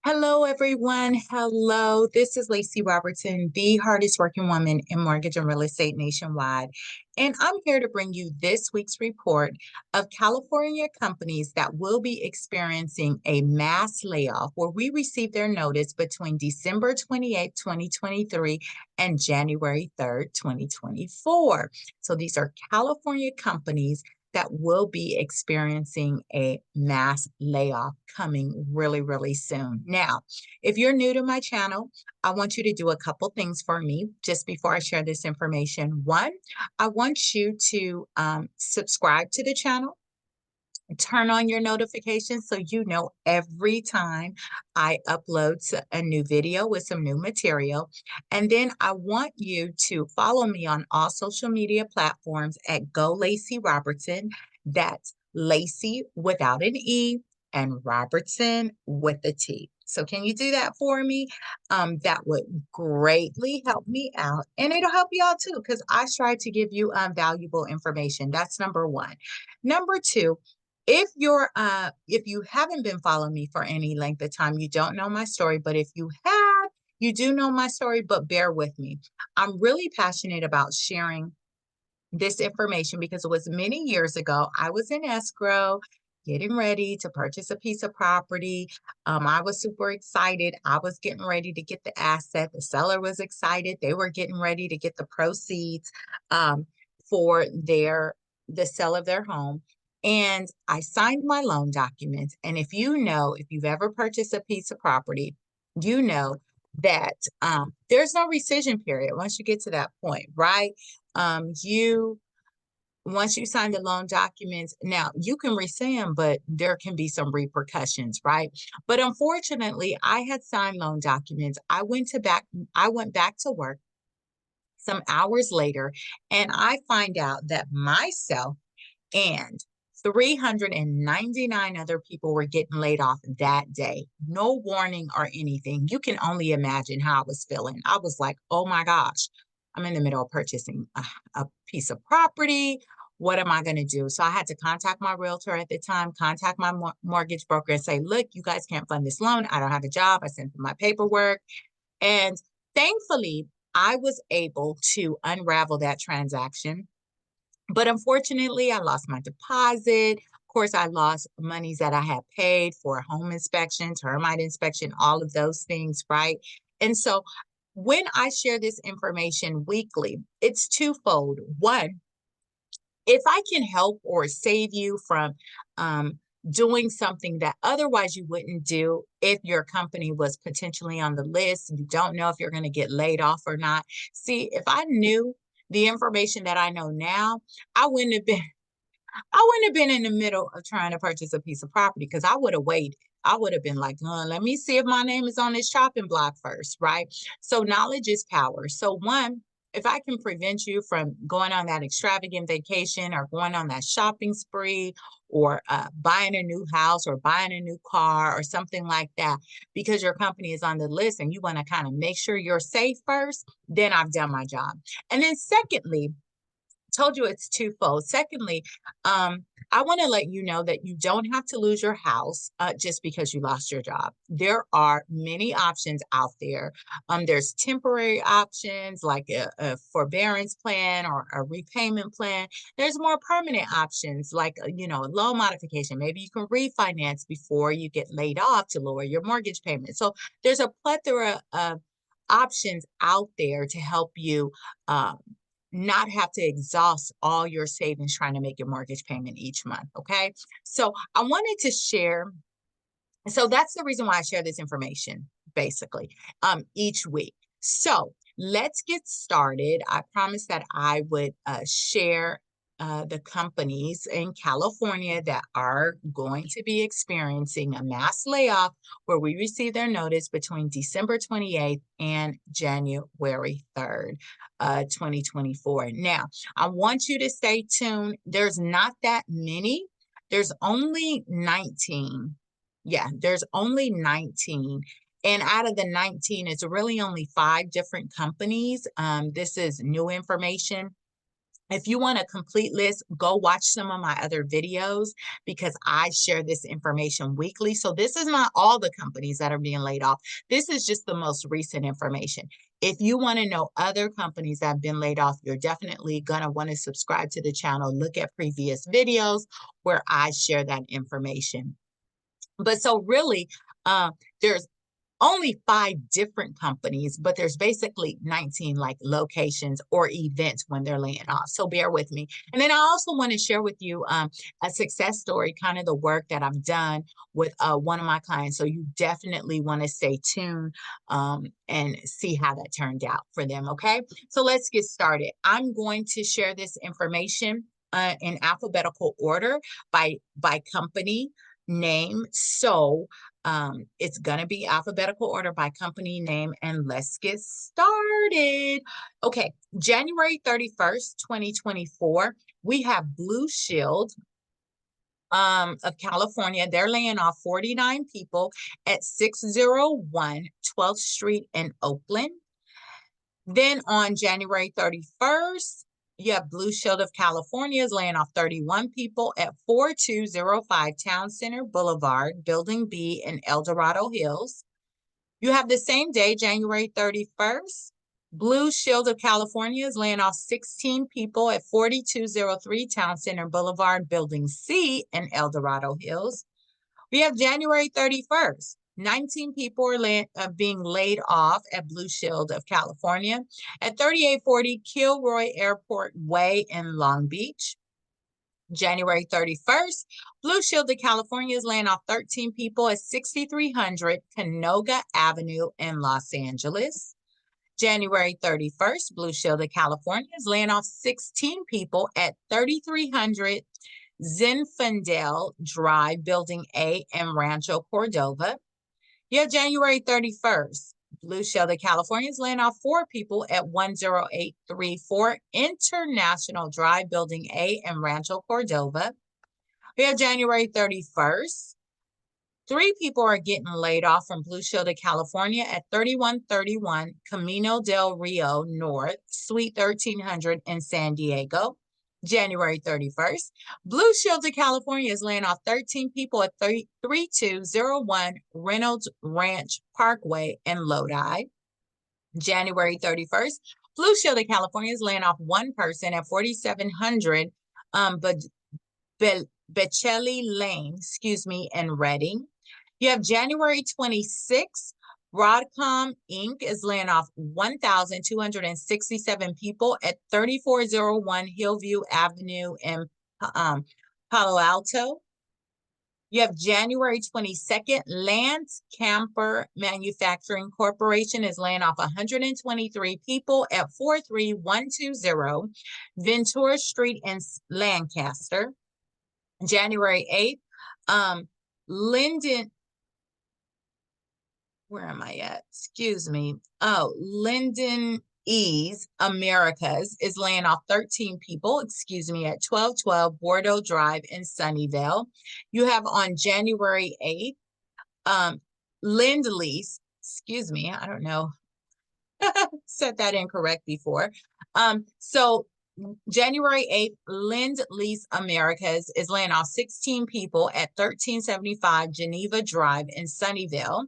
Hello, everyone. Hello. This is Lacy Robertson, the hardest working woman in mortgage and real estate nationwide. And I'm here to bring you this week's report of California companies that will be experiencing a mass layoff where we received their notice between December 28th, 2023 and January 3rd, 2024. So these are California companies that will be experiencing a mass layoff coming really, really soon. Now, if you're new to my channel, I want you to do a couple things for me just before I share this information. One, I want you to subscribe to the channel. Turn on your notifications so you know every time I upload a new video with some new material. And then I want you to follow me on all social media platforms at Go Lacy Robertson. That's Lacy without an E and Robertson with a T. So can you do that for me? That would greatly help me out. And it'll help you out too, because I strive to give you valuable information. That's number one. Number two, if you haven't been following me for any length of time, you don't know my story, but if you have, you do know my story, but bear with me. I'm really passionate about sharing this information because it was many years ago. I was in escrow getting ready to purchase a piece of property. I was super excited. I was getting ready to get the asset. The seller was excited. They were getting ready to get the proceeds for the sale of their home. And I signed my loan documents. And if you've ever purchased a piece of property, you know that there's no rescission period once you get to that point, right? You Once you sign the loan documents, now you can rescind, but there can be some repercussions, right? But unfortunately, I had signed loan documents. I went back to work some hours later, and I find out that myself and 399 other people were getting laid off that day. No warning or anything. You can only imagine how I was feeling. I was like, oh my gosh, I'm in the middle of purchasing a piece of property. What am I going to do? So I had to contact my realtor at the time, contact my mortgage broker and say, look, you guys can't fund this loan. I don't have a job. I sent them my paperwork. And thankfully, I was able to unravel that transaction. But unfortunately, I lost my deposit. Of course, I lost monies that I had paid for home inspection, termite inspection, all of those things, right? And so when I share this information weekly, it's twofold. One, if I can help or save you from doing something that otherwise you wouldn't do if your company was potentially on the list, you don't know if you're going to get laid off or not. See, if I knew the information that I know now, I wouldn't have been I wouldn't have been in the middle of trying to purchase a piece of property because I would have waited. I would have been like, let me see if my name is on this chopping block first, right? So knowledge is power. So one, if I can prevent you from going on that extravagant vacation or going on that shopping spree or buying a new house or buying a new car or something like that, because your company is on the list and you want to kind of make sure you're safe first, then I've done my job. And then secondly, told you it's twofold. Secondly, I want to let you know that you don't have to lose your house just because you lost your job. There are many options out there. There's temporary options like a forbearance plan or a repayment plan. There's more permanent options like a loan modification. Maybe you can refinance before you get laid off to lower your mortgage payment. So there's a plethora of options out there to help you not have to exhaust all your savings trying to make your mortgage payment each month. Okay. So I wanted to share. So that's the reason why I share this information basically each week. So let's get started. I promised that I would share the companies in California that are going to be experiencing a mass layoff where we receive their notice between December 28th and January 3rd, 2024. Now, I want you to stay tuned. There's not that many. There's only 19. Yeah, there's only 19. And out of the 19, it's really only 5 different companies. This is new information If you want a complete list, go watch some of my other videos because I share this information weekly. So this is not all the companies that are being laid off. This is just the most recent information. If you want to know other companies that have been laid off, you're definitely going to want to subscribe to the channel, look at previous videos where I share that information. But so really, there's only 5 different companies, but there's basically 19 like locations or events when they're laying off. So bear with me. And then I also want to share with you a success story, kind of the work that I've done with one of my clients. So you definitely want to stay tuned and see how that turned out for them. Okay, so let's get started. I'm going to share this information in alphabetical order by company name. So it's going to be alphabetical order by company name, and let's get started. Okay, January 31st, 2024, we have Blue Shield of California. They're laying off 49 people at 601 12th Street in Oakland. Then on January 31st, you have Blue Shield of California is laying off 31 people at 4205 Town Center Boulevard, Building B in El Dorado Hills. You have the same day, January 31st, Blue Shield of California is laying off 16 people at 4203 Town Center Boulevard, Building C in El Dorado Hills. We have January 31st. 19 people are being laid off at Blue Shield of California at 3840 Kilroy Airport Way in Long Beach. January 31st, Blue Shield of California is laying off 13 people at 6300 Canoga Avenue in Los Angeles. January 31st, Blue Shield of California is laying off 16 people at 3300 Zinfandel Drive, Building A in Rancho Cordova. You have January 31st. Blue Shield of California is laying off 4 people at 10834 International Drive, Building A in Rancho Cordova. We have January 31st. 3 people are getting laid off from Blue Shield of California at 3131 Camino del Rio North, Suite 1300 in San Diego. January 31st, Blue Shield of California is laying off 13 people at 3201 Reynolds Ranch Parkway in Lodi. January 31st, Blue Shield of California is laying off 1 person at 4700 Becelli Lane, in Reading. You have January 26th, Broadcom Inc. is laying off 1,267 people at 3401 Hillview Avenue in Palo Alto. You have January 22nd, Lance Camper Manufacturing Corporation is laying off 123 people at 43120 Ventura Street in Lancaster. January 8th, Linden, where am I at? Excuse me. Oh, Linden Ease Americas is laying off 13 people, at 1212 Bordeaux Drive in Sunnyvale. You have on January 8th, Lend-Lease, I don't know, said that incorrect before. So January 8th, Lend-Lease Americas is laying off 16 people at 1375 Geneva Drive in Sunnyvale.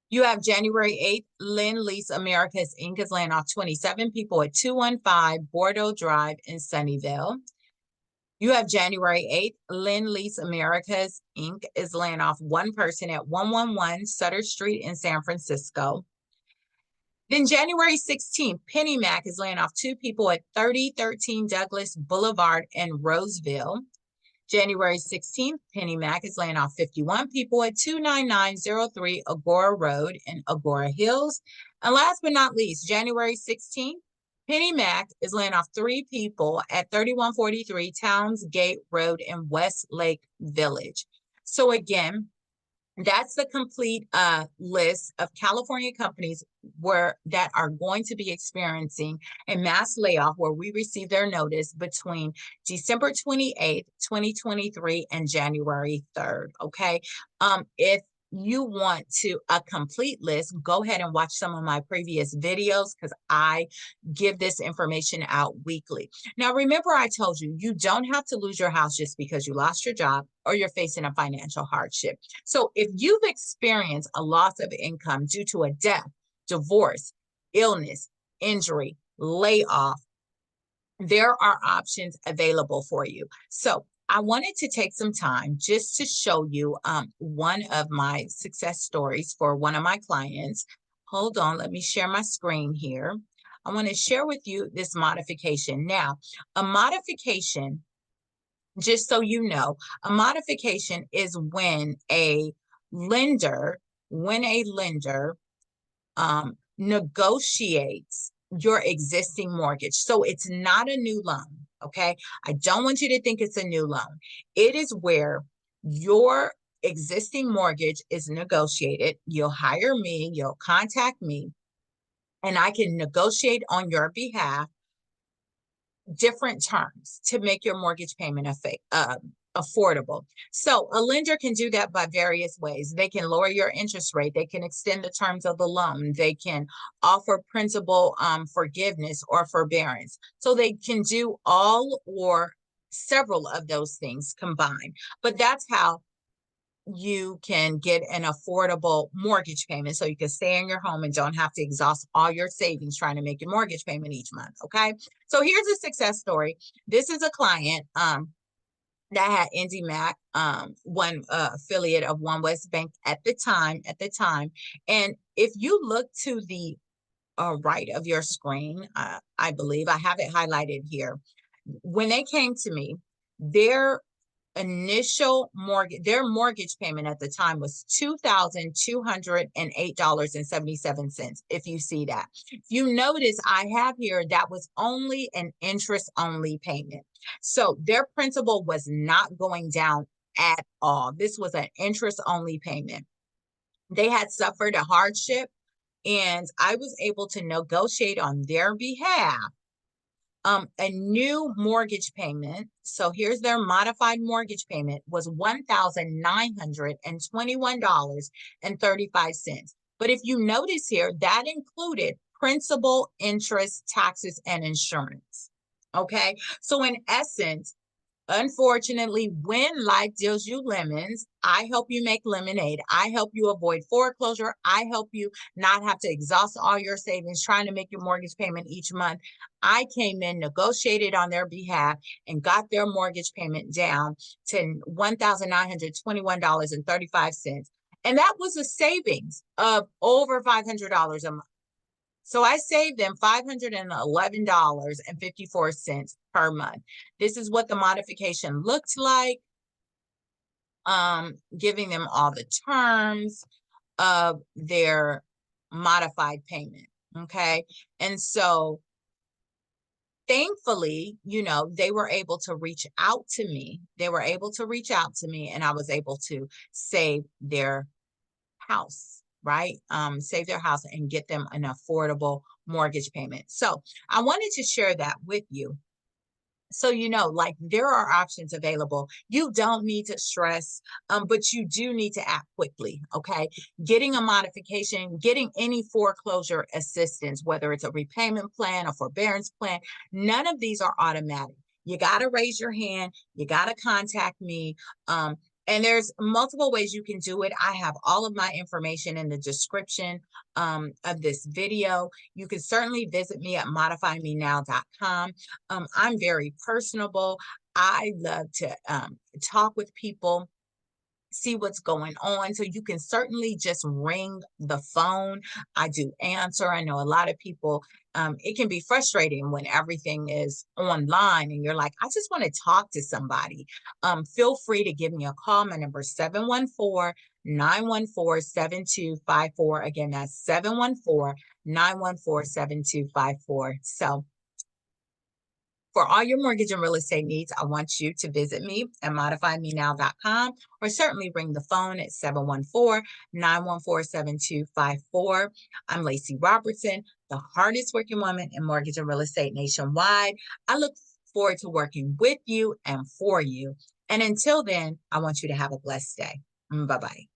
You have January 8th, Lend-Lease Americas Inc. is laying off 27 people at 215 Bordeaux Drive in Sunnyvale. You have January 8th, Lend-Lease Americas Inc. is laying off 1 person at 111 Sutter Street in San Francisco. Then January 16th, Pennymac is laying off 2 people at 3013 Douglas Boulevard in Roseville. January 16th, Pennymac is laying off 51 people at 29903 Agora Road in Agora Hills. And last but not least, January 16th, Pennymac is laying off 3 people at 3143 Towns Gate Road in Westlake Village. So again, that's the complete list of California companies that are going to be experiencing a mass layoff where we received their notice between December 28th, 2023 and January 3rd, okay? If you want to a complete list, go ahead and watch some of my previous videos because I give this information out weekly. Now, remember I told you, you don't have to lose your house just because you lost your job or you're facing a financial hardship. So if you've experienced a loss of income due to a death, divorce, illness, injury, layoff, there are options available for you. So I wanted to take some time just to show you one of my success stories for one of my clients. Hold on, let me share my screen here. I want to share with you this modification. Now, a modification, just so you know, a modification is when a lender, negotiates your existing mortgage. So it's not a new loan, okay? I don't want you to think it's a new loan. It is where your existing mortgage is negotiated. You'll hire me, you'll contact me, and I can negotiate on your behalf different terms to make your mortgage payment affordable. So a lender can do that by various ways. They can lower your interest rate. They can extend the terms of the loan. They can offer principal forgiveness or forbearance. So they can do all or several of those things combined. But that's how you can get an affordable mortgage payment so you can stay in your home and don't have to exhaust all your savings trying to make your mortgage payment each month. Okay. So here's a success story. This is a client that had Pennymac, one affiliate of One West Bank at the time. And if you look to the right of your screen, I believe I have it highlighted here. When they came to me, their mortgage payment at the time was $2,208.77. If you see that, if you notice, I have here that was only an interest only payment. So their principal was not going down at all. This was an interest only payment. They had suffered a hardship, and I was able to negotiate on their behalf a new mortgage payment. So here's their modified mortgage payment was $1,921.35. But if you notice here, that included principal, interest, taxes, and insurance. Okay. So in essence, unfortunately, when life deals you lemons, I help you make lemonade. I help you avoid foreclosure. I help you not have to exhaust all your savings trying to make your mortgage payment each month. I came in, negotiated on their behalf, and got their mortgage payment down to $1,921.35. And that was a savings of over $500 a month. So I saved them $511.54 per month. This is what the modification looked like, giving them all the terms of their modified payment, okay? And so thankfully, they were able to reach out to me. And I was able to save their house, right? Save their house and get them an affordable mortgage payment. So I wanted to share that with you. So, like there are options available. You don't need to stress, but you do need to act quickly, okay? Getting a modification, getting any foreclosure assistance, whether it's a repayment plan, a forbearance plan, none of these are automatic. You got to raise your hand. You got to contact me. And there's multiple ways you can do it. I have all of my information in the description of this video. You can certainly visit me at modifymenow.com. I'm very personable. I love to talk with people, see what's going on. So you can certainly just ring the phone. I do answer. I know a lot of people, it can be frustrating when everything is online and you're like, I just want to talk to somebody. Feel free to give me a call. My number is 714-914-7254. Again, that's 714-914-7254. So for all your mortgage and real estate needs, I want you to visit me at modifymenow.com or certainly ring the phone at 714-914-7254. I'm Lacy Robertson, the hardest working woman in mortgage and real estate nationwide. I look forward to working with you and for you. And until then, I want you to have a blessed day. Bye-bye.